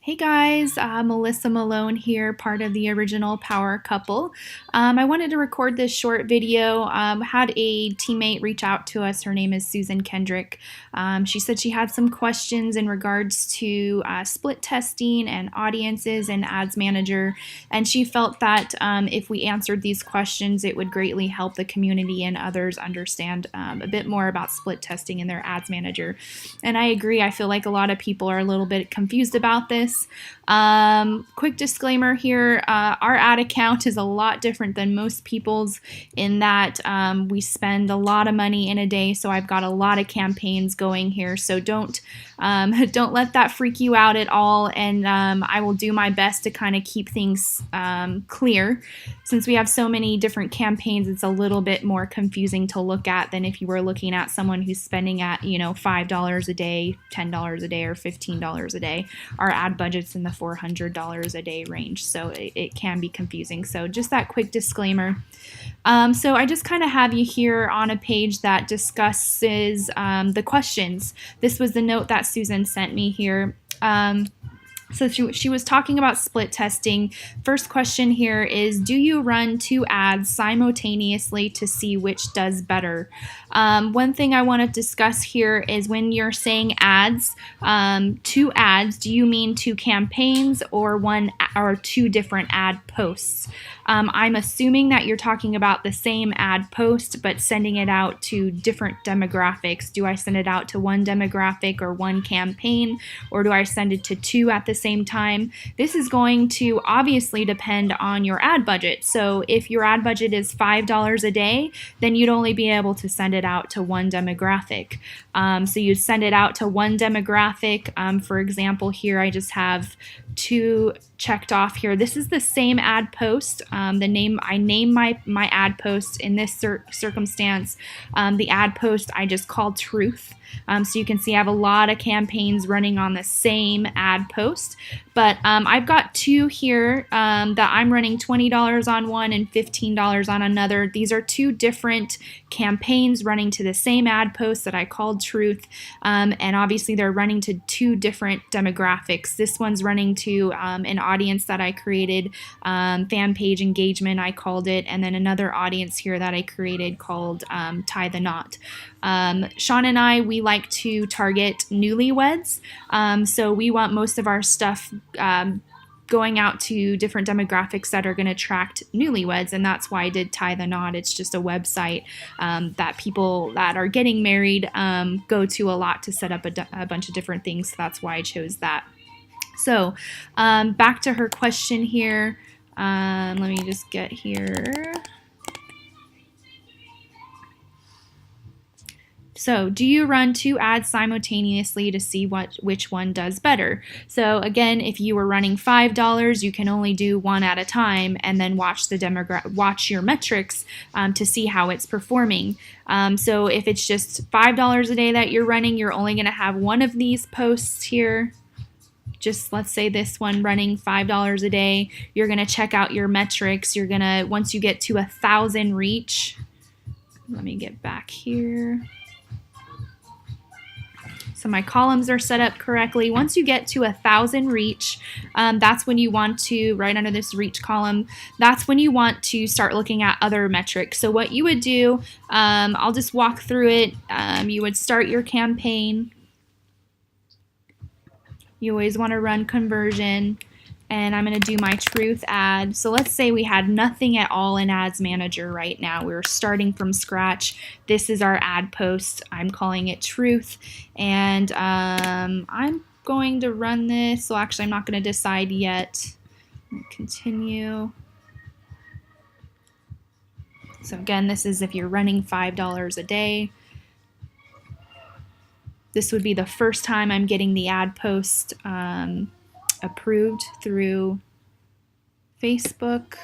Hey guys, Melissa Malone here, part of the original Power Couple. I wanted to record this short video. Had a teammate reach out to us. Her name is Susan Kendrick. She said she had some questions in regards to split testing and audiences and Ads Manager, and she felt that if we answered these questions, it would greatly help the community and others understand a bit more about split testing in their Ads Manager. And I agree. I feel like a lot of people are a little bit confused about this. Quick disclaimer here, our ad account is a lot different than most people's in that we spend a lot of money in a day, so I've got a lot of campaigns going here, so don't let that freak you out at all, and I will do my best to kind of keep things clear. Since we have so many different campaigns, it's a little bit more confusing to look at than if you were looking at someone who's spending at, $5 a day, $10 a day, or $15 a day. Our ad budget's in the $400 a day range, so it can be confusing. So just that quick disclaimer. So I just kind of have you here on a page that discusses the questions. This was the note that Susan sent me here. So she was talking about split testing. First question here is, do you run two ads simultaneously to see which does better? One thing I want to discuss here is when you're saying ads, two ads, do you mean two campaigns or one or two different ad posts? I'm assuming that you're talking about the same ad post, but sending it out to different demographics. Do I send it out to one demographic or one campaign, or do I send it to two at the same time? This is going to obviously depend on your ad budget. So if your ad budget is $5 a day, then you'd only be able to send it out to one demographic. So you'd send it out to one demographic. For example, here I just have two checked off here. This is the same ad post. I name my ad post in this circumstance. The ad post I just called Truth. So you can see I have a lot of campaigns running on the same ad post, but I've got two here that I'm running $20 on one and $15 on another. These are two different campaigns running to the same ad post that I called Truth, and obviously they're running to two different demographics. This one's running to an audience that I created, fan page engagement I called it, and then another audience here that I created called Tie the Knot. Sean and I, we like to target newlyweds, so we want most of our stuff going out to different demographics that are going to attract newlyweds, and that's why I did Tie the Knot. It's just a website that people that are getting married go to a lot to set up a bunch of different things, so that's why I chose that. So back to her question here. Let me just get here. So, do you run two ads simultaneously to see which one does better? So again, if you were running $5, you can only do one at a time and then watch your metrics to see how it's performing. So if it's just $5 a day that you're running, you're only going to have one of these posts here. Just let's say this one running $5 a day. You're going to check out your metrics. You're going to, once you get to 1,000 reach, let me get back here. So my columns are set up correctly. Once you get to 1,000 reach, that's when you want to, right under this reach column, that's when you want to start looking at other metrics. So what you would do, I'll just walk through it. You would start your campaign. You always want to run conversion. And I'm going to do my Truth ad. So let's say we had nothing at all in Ads Manager right now. We're starting from scratch. This is our ad post. I'm calling it Truth. And I'm going to run this. So actually, I'm not going to decide yet. Continue. So again, this is if you're running $5 a day. This would be the first time I'm getting the ad post approved through Facebook.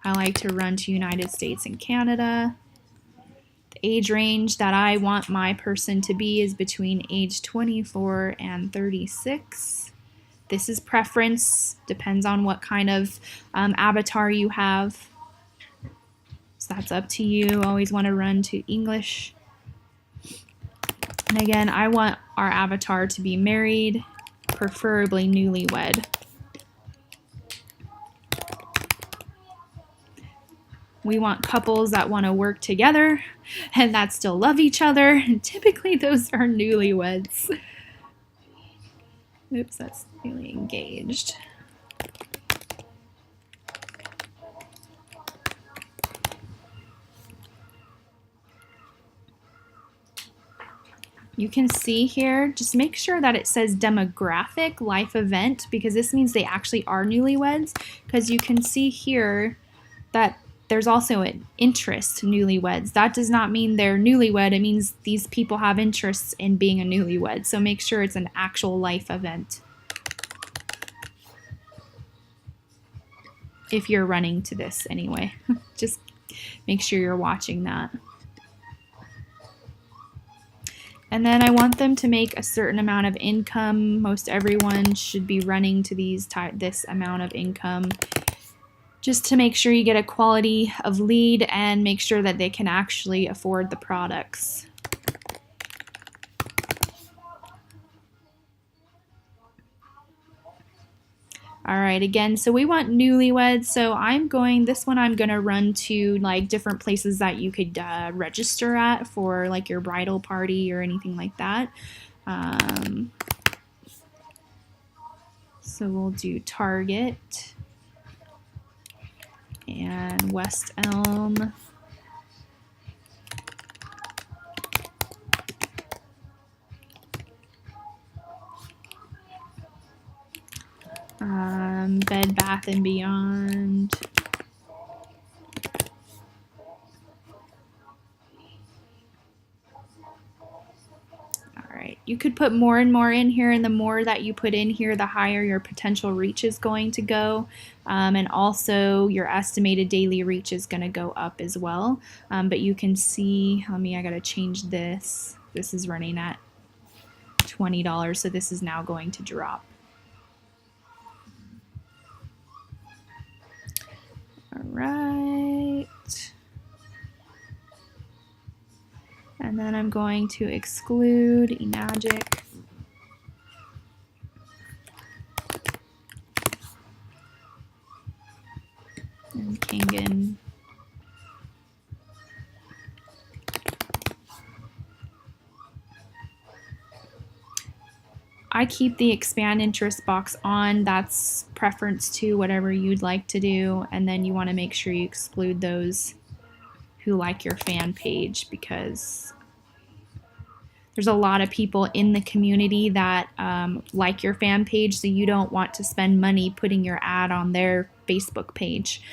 I like to run to United States and Canada. The age range that I want my person to be is between age 24 and 36. This is preference, depends on what kind of avatar you have. So that's up to you. Always want to run to English. And again, I want our avatar to be married preferably newlywed. We want couples that want to work together and that still love each other. And typically those are newlyweds. Oops, that's newly engaged. You can see here, just make sure that it says demographic life event, because this means they actually are newlyweds, because you can see here that there's also an interest newlyweds. That does not mean they're newlywed. It means these people have interests in being a newlywed. So make sure it's an actual life event if you're running to this anyway. Just make sure you're watching that. And then I want them to make a certain amount of income. Most everyone should be running to this amount of income, just to make sure you get a quality of lead and make sure that they can actually afford the products. All right, again, so we want newlyweds. So this one I'm gonna run to like different places that you could register at for like your bridal party or anything like that. So we'll do Target and West Elm. Bed Bath & Beyond. Alright, you could put more and more in here, and the more that you put in here, the higher your potential reach is going to go. And also your estimated daily reach is going to go up as well. But you can see, I gotta change this. This is running at $20, so this is now going to drop. Alright. And then I'm going to exclude eMagic. And Kangen. I keep the expand interest box on. That's preference to whatever you'd like to do. And then you want to make sure you exclude those who like your fan page, because there's a lot of people in the community that like your fan page, so you don't want to spend money putting your ad on their Facebook page.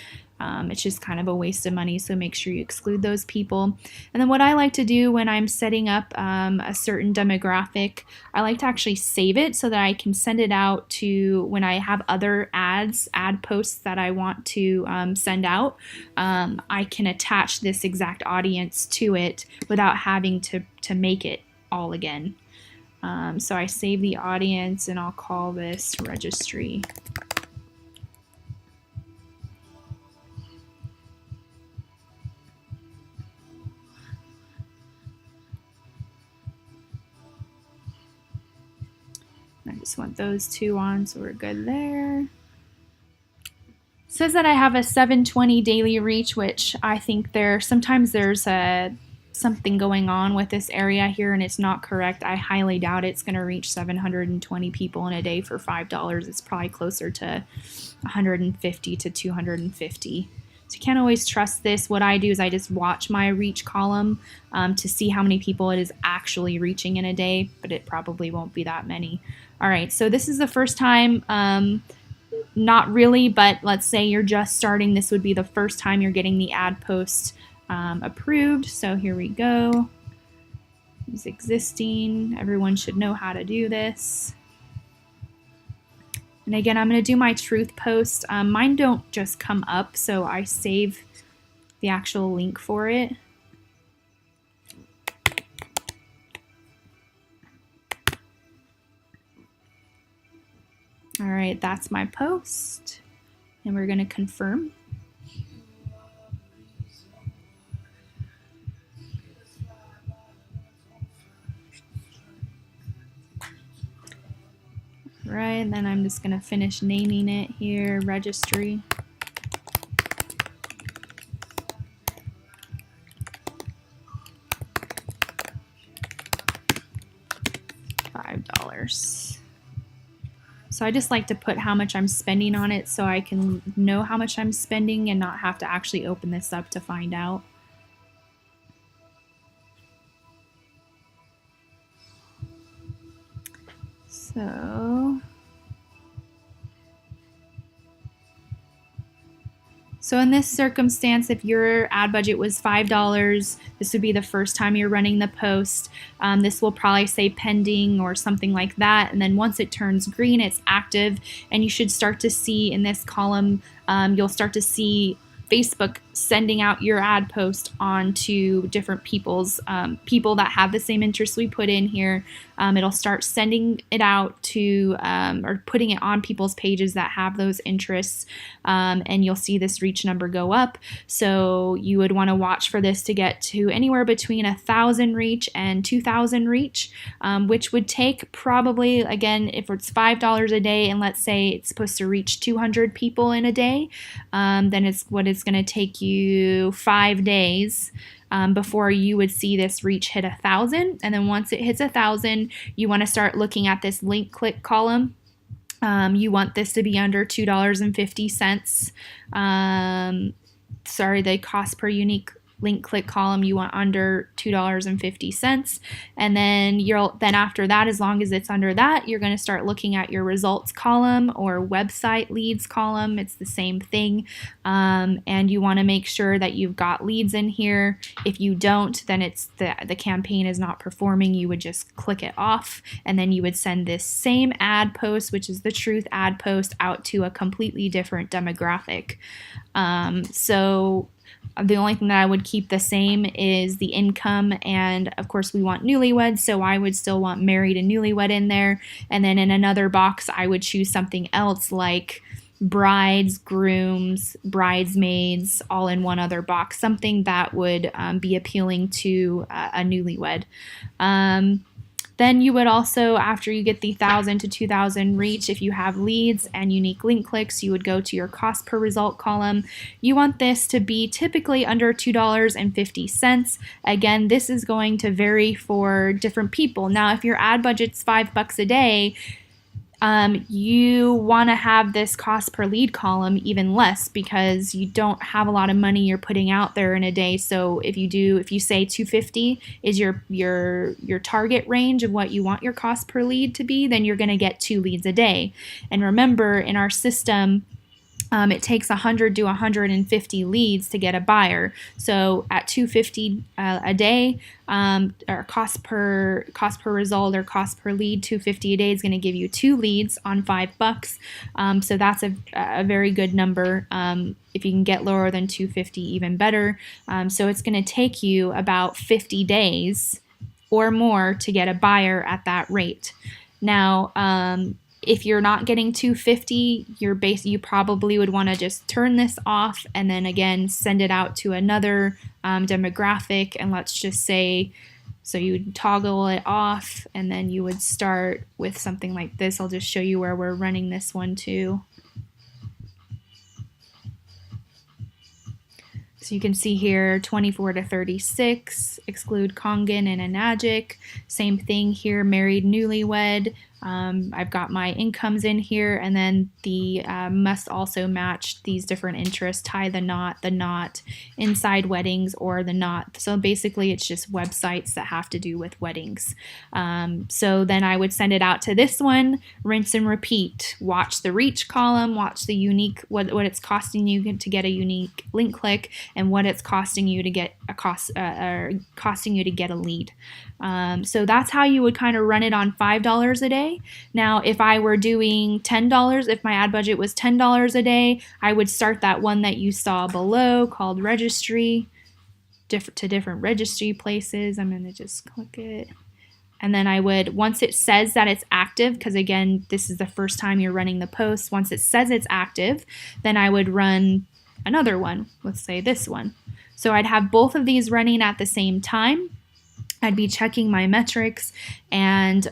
It's just kind of a waste of money, so make sure you exclude those people. And then what I like to do when I'm setting up a certain demographic, I like to actually save it so that I can send it out to when I have other ad posts that I want to send out. I can attach this exact audience to it without having to make it all again. So I save the audience and I'll call this registry. I just want those two on, so we're good there. It says that I have a 720 daily reach, which I think sometimes there's something going on with this area here and it's not correct. I highly doubt it's going to reach 720 people in a day for $5. It's probably closer to 150 to 250. So you can't always trust this. What I do is I just watch my reach column to see how many people it is actually reaching in a day, but it probably won't be that many. All right, so this is the first time, not really, but let's say you're just starting. This would be the first time you're getting the ad post approved. So here we go. It's existing. Everyone should know how to do this. And again, I'm going to do my truth post. Mine don't just come up, so I save the actual link for it. All right, that's my post, and we're going to confirm. right, then I'm just going to finish naming it here, registry. $5. So I just like to put how much I'm spending on it so I can know how much I'm spending and not have to actually open this up to find out. So in this circumstance, if your ad budget was $5, this would be the first time you're running the post. This will probably say pending or something like that. And then once it turns green, it's active. And you should start to see in this column, you'll start to see Facebook sending out your ad post onto different people's people that have the same interests we put in here. It'll start sending it out to or putting it on people's pages that have those interests, and you'll see this reach number go up. So you would want to watch for this to get to anywhere between 1,000 reach and 2,000 reach, which would take probably, again, if it's $5 a day and let's say it's supposed to reach 200 people in a day, then it's going to take you 5 days before you would see this reach hit 1,000. And then once it hits 1,000, you want to start looking at this link click column. You want this to be under $2.50. Sorry, the cost per unique link click column you want under $2.50, and then after that, as long as it's under that, you're going to start looking at your results column or website leads column. It's the same thing, and you want to make sure that you've got leads in here. If you don't, then it's the campaign is not performing. You would just click it off, and then you would send this same ad post, which is the truth ad post, out to a completely different demographic. So the only thing that I would keep the same is the income, and of course we want newlyweds, so I would still want married and newlywed in there. And then in another box I would choose something else like brides, grooms, bridesmaids, all in one other box, something that would be appealing to a newlywed. Then you would also, after you get the 1,000 to 2,000 reach, if you have leads and unique link clicks, you would go to your cost per result column. You want this to be typically under $2.50. Again, this is going to vary for different people. Now, if your ad budget's $5 a day, you want to have this cost per lead column even less because you don't have a lot of money you're putting out there in a day. So if you say $2.50 is your target range of what you want your cost per lead to be, then you're going to get 2 leads a day. And remember, in our system, it takes 100 to 150 leads to get a buyer. So at $2.50 a day, or cost per result or cost per lead, $2.50 a day is going to give you 2 leads on $5. So that's a very good number. If you can get lower than $2.50, even better. So it's going to take you about 50 days or more to get a buyer at that rate. Now, if you're not getting $2.50, you probably would want to just turn this off and then again send it out to another demographic. And let's just say, so you would toggle it off and then you would start with something like this. I'll just show you where we're running this one too. So you can see here 24 to 36, exclude Kongan and Enagic. Same thing here, married, newlywed. I've got my incomes in here, and then the must also match these different interests, tie the knot, inside weddings, or the knot. So basically it's just websites that have to do with weddings. So then I would send it out to this one, rinse and repeat. Watch the reach column, watch the unique, what it's costing you to get a unique link click, and what it's costing you to get costing you to get a lead. So that's how you would kind of run it on $5 a day. Now, if I were doing $10, if my ad budget was $10 a day, I would start that one that you saw below called registry, to different registry places. I'm going to just click it. And then I would, once it says that it's active, because again, this is the first time you're running the post, once it says it's active, then I would run another one, let's say this one. So I'd have both of these running at the same time. I'd be checking my metrics and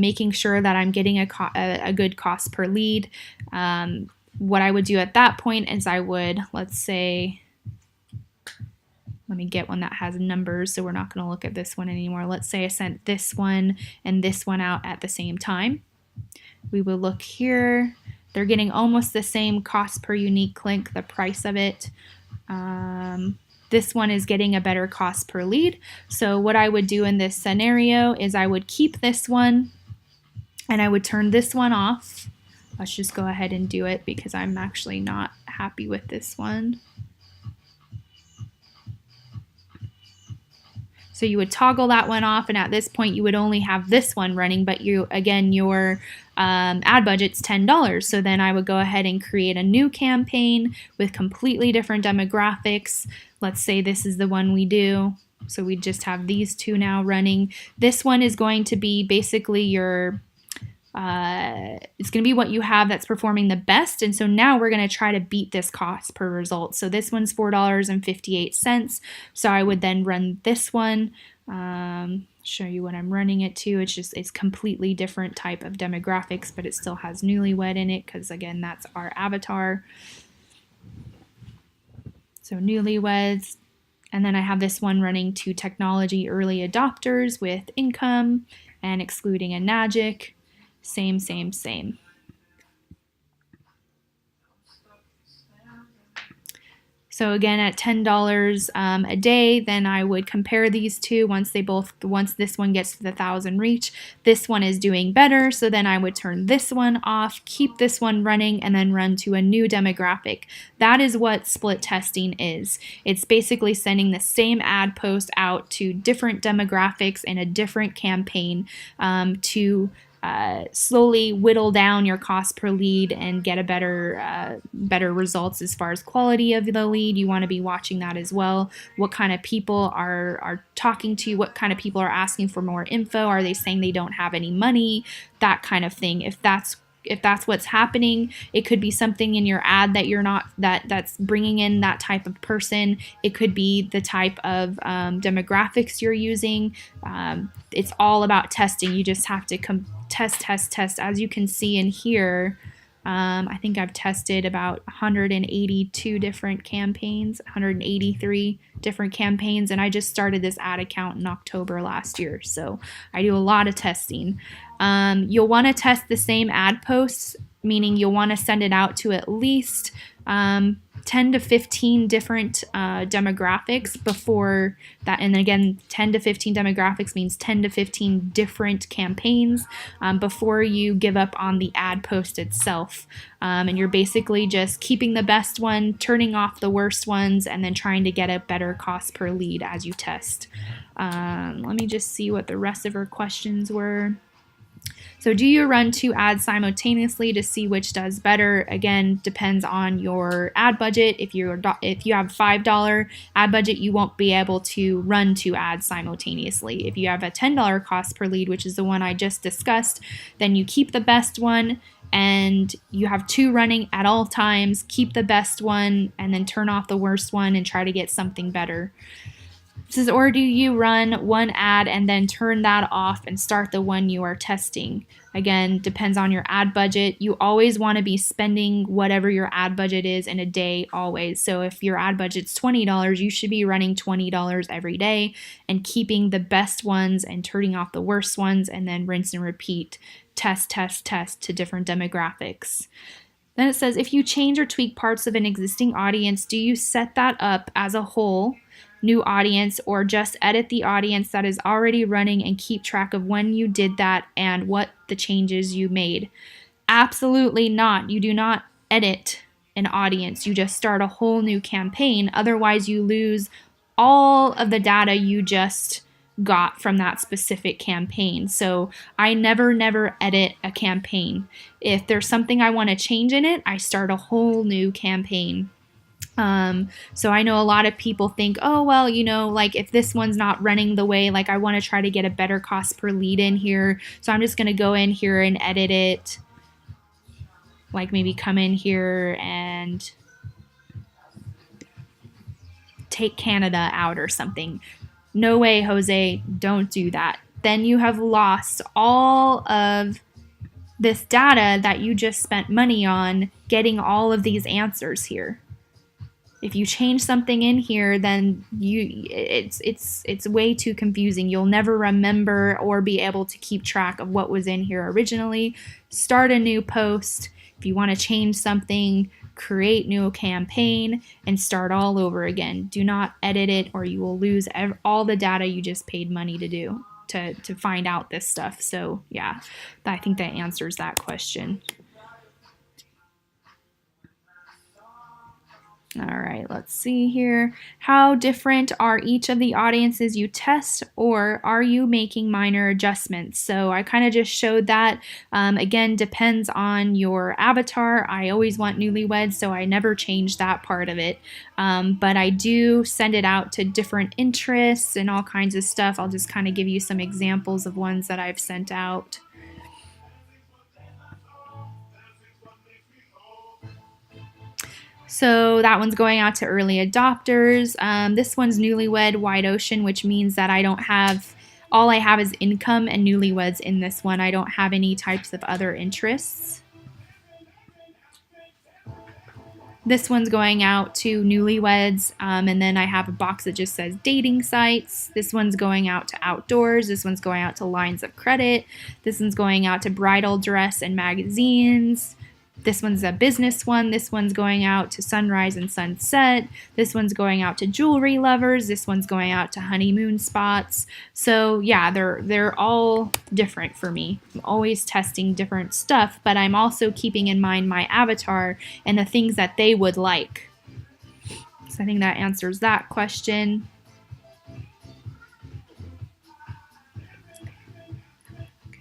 making sure that I'm getting a good cost per lead. What I would do at that point is I would, let's say, let me get one that has numbers, so we're not going to look at this one anymore. Let's say I sent this one and this one out at the same time. We will look here. They're getting almost the same cost per unique click, the price of it. This one is getting a better cost per lead. So what I would do in this scenario is I would keep this one and I would turn this one off. Let's just go ahead and do it because I'm actually not happy with this one. So you would toggle that one off, and at this point you would only have this one running, but your ad budget's $10. So then I would go ahead and create a new campaign with completely different demographics. Let's say this is the one we do. So we just have these two now running. This one is going to be basically your it's going to be what you have that's performing the best. And so now we're going to try to beat this cost per result. So this one's $4.58. So I would then run this one, show you what I'm running it to. It's completely different type of demographics, but it still has newlywed in it because again, that's our avatar. So newlyweds. And then I have this one running to technology early adopters with income and excluding a Nagic. Same. So again, at $10 a day, then I would compare these two. Once this one gets to the 1,000 reach, this one is doing better. So then I would turn this one off, keep this one running, and then run to a new demographic. That is what split testing is. It's basically sending the same ad post out to different demographics in a different campaign to slowly whittle down your cost per lead and get a better results as far as quality of the lead. You want to be watching that as well. What kind of people are talking to you? What kind of people are asking for more info? Are they saying they don't have any money? That kind of thing. If that's what's happening, it could be something in your ad that you're not that's bringing in that type of person. It could be the type of demographics you're using. It's all about testing. You just have to test. As you can see in here, I think I've tested about 182 different campaigns, 183 different campaigns, and I just started this ad account in October last year, so I do a lot of testing. You'll want to test the same ad posts, meaning you'll want to send it out to at least 10 to 15 different demographics before that. And again, 10 to 15 demographics means 10 to 15 different campaigns before you give up on the ad post itself. And you're basically just keeping the best one, turning off the worst ones, and then trying to get a better cost per lead as you test. Let me just see what the rest of her questions were. So do you run two ads simultaneously to see which does better? Again, depends on your ad budget. If you have $5 ad budget, you won't be able to run two ads simultaneously. If you have a $10 cost per lead, which is the one I just discussed, then you keep the best one and you have two running at all times. Keep the best one and then turn off the worst one and try to get something better. Says, or do you run one ad and then turn that off and start the one you are testing? Again, depends on your ad budget. You always want to be spending whatever your ad budget is in a day, always. So if your ad budget's $20, you should be running $20 every day and keeping the best ones and turning off the worst ones, and then rinse and repeat, test to different demographics. Then it says, if you change or tweak parts of an existing audience, do you set that up as a whole new audience, or just edit the audience that is already running and keep track of when you did that and what the changes you made? Absolutely not. You do not edit an audience. You just start a whole new campaign. Otherwise, you lose all of the data you just got from that specific campaign. So I never edit a campaign. If there's something I want to change in it, I start a whole new campaign. So I know a lot of people think, oh, well, like if this one's not running the way, like I want to try to get a better cost per lead in here. So I'm just going to go in here and edit it. Like maybe come in here and take Canada out or something. No way, Jose, don't do that. Then you have lost all of this data that you just spent money on getting all of these answers here. If you change something in here, then it's way too confusing. You'll never remember or be able to keep track of what was in here originally. Start a new post. If you want to change something, create new campaign and start all over again. Do not edit it or you will lose all the data you just paid money to do to find out this stuff. So yeah, I think that answers that question. All right, let's see here. How different are each of the audiences you test, or are you making minor adjustments? So I kind of just showed that. Again, depends on your avatar. I always want newlyweds, so I never change that part of it. But I do send it out to different interests and all kinds of stuff. I'll just kind of give you some examples of ones that I've sent out. So that one's going out to early adopters. This one's newlywed wide ocean, which means that all I have is income and newlyweds in this one. I don't have any types of other interests. This one's going out to newlyweds, and then I have a box that just says dating sites. This one's going out to outdoors. This one's going out to lines of credit. This one's going out to bridal dress and magazines. This one's a business one. This one's going out to sunrise and sunset. This one's going out to jewelry lovers. This one's going out to honeymoon spots. So yeah, they're all different for me. I'm always testing different stuff, but I'm also keeping in mind my avatar and the things that they would like. So I think that answers that question.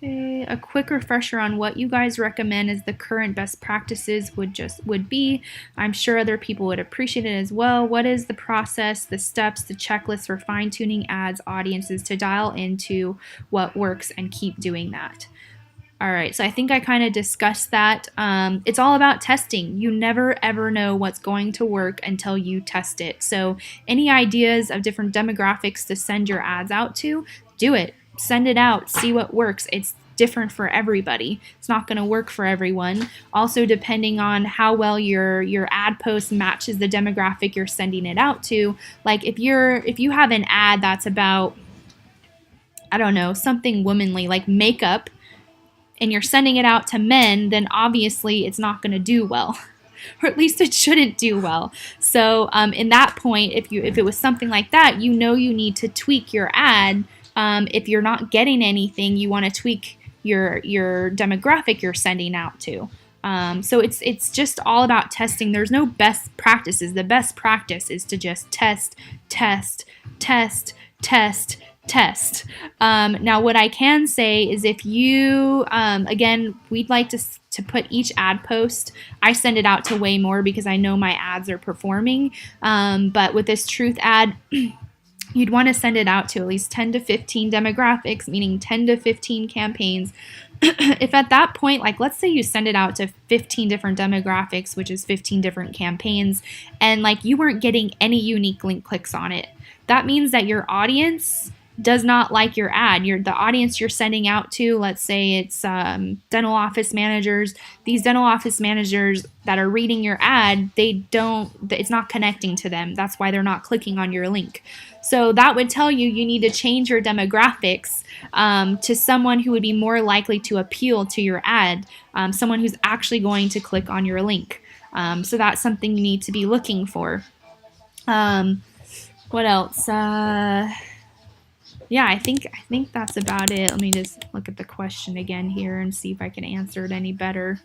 Okay, a quick refresher on what you guys recommend as the current best practices would be. I'm sure other people would appreciate it as well. What is the process, the steps, the checklist for fine-tuning ads, audiences to dial into what works and keep doing that? All right, so I think I kind of discussed that. It's all about testing. You never ever know what's going to work until you test it. So any ideas of different demographics to send your ads out to, do it. Send it out, see what works. It's different for everybody. It's not going to work for everyone. Also, depending on how well your ad post matches the demographic you're sending it out to. Like if you have an ad that's about, I don't know, something womanly like makeup, and you're sending it out to men, then obviously it's not going to do well. Or at least it shouldn't do well. So in that point, if it was something like that, you need to tweak your ad. If you're not getting anything, you want to tweak your demographic you're sending out to. So it's just all about testing. There's no best practices. The best practice is to just test. Now, what I can say is if you, again, we'd like to put each ad post, I send it out to way more because I know my ads are performing. But with this truth ad, you'd want to send it out to at least 10 to 15 demographics, meaning 10 to 15 campaigns. If at that point, like let's say you send it out to 15 different demographics, which is 15 different campaigns, and like you weren't getting any unique link clicks on it, that means that your audience does not like your ad. The audience you're sending out to, let's say it's dental office managers. These dental office managers that are reading your ad, it's not connecting to them. That's why they're not clicking on your link. So that would tell you need to change your demographics to someone who would be more likely to appeal to your ad, someone who's actually going to click on your link. So that's something you need to be looking for. What else? Yeah, I think that's about it. Let me just look at the question again here and see if I can answer it any better.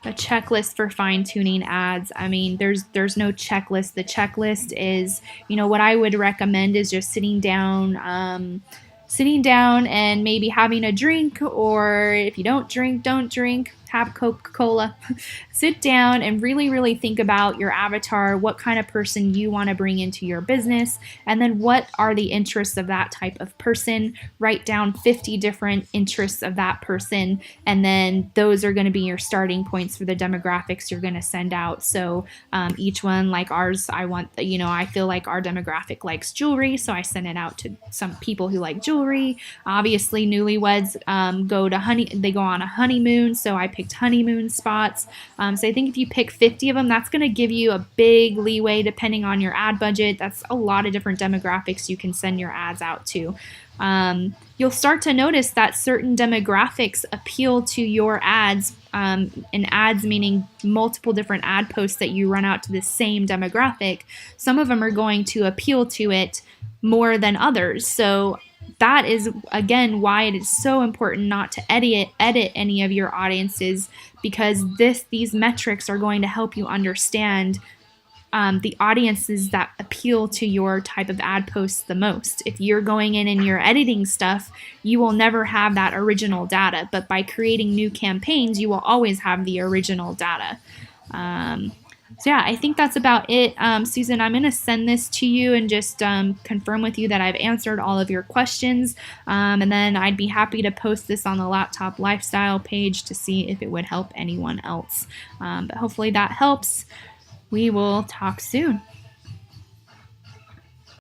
A checklist for fine-tuning ads. I mean, there's no checklist. The checklist is, what I would recommend is just sitting down and maybe having a drink, or if you don't drink, have Coca-Cola. Sit down and really, really think about your avatar, what kind of person you want to bring into your business, and then what are the interests of that type of person. Write down 50 different interests of that person, and then those are going to be your starting points for the demographics you're going to send out. So each one, like ours, I feel like our demographic likes jewelry, so I send it out to some people who like jewelry. Obviously, newlyweds they go on a honeymoon, so I picked honeymoon spots. So I think if you pick 50 of them, that's going to give you a big leeway depending on your ad budget. That's a lot of different demographics you can send your ads out to. You'll start to notice that certain demographics appeal to your ads, and ads meaning multiple different ad posts that you run out to the same demographic. Some of them are going to appeal to it more than others. So that is, again, why it is so important not to edit any of your audiences, because these metrics are going to help you understand the audiences that appeal to your type of ad posts the most. If you're going in and you're editing stuff, you will never have that original data. But by creating new campaigns, you will always have the original data. So yeah, I think that's about it. Susan, I'm going to send this to you and just confirm with you that I've answered all of your questions. And then I'd be happy to post this on the Laptop Lifestyle page to see if it would help anyone else. But hopefully that helps. We will talk soon.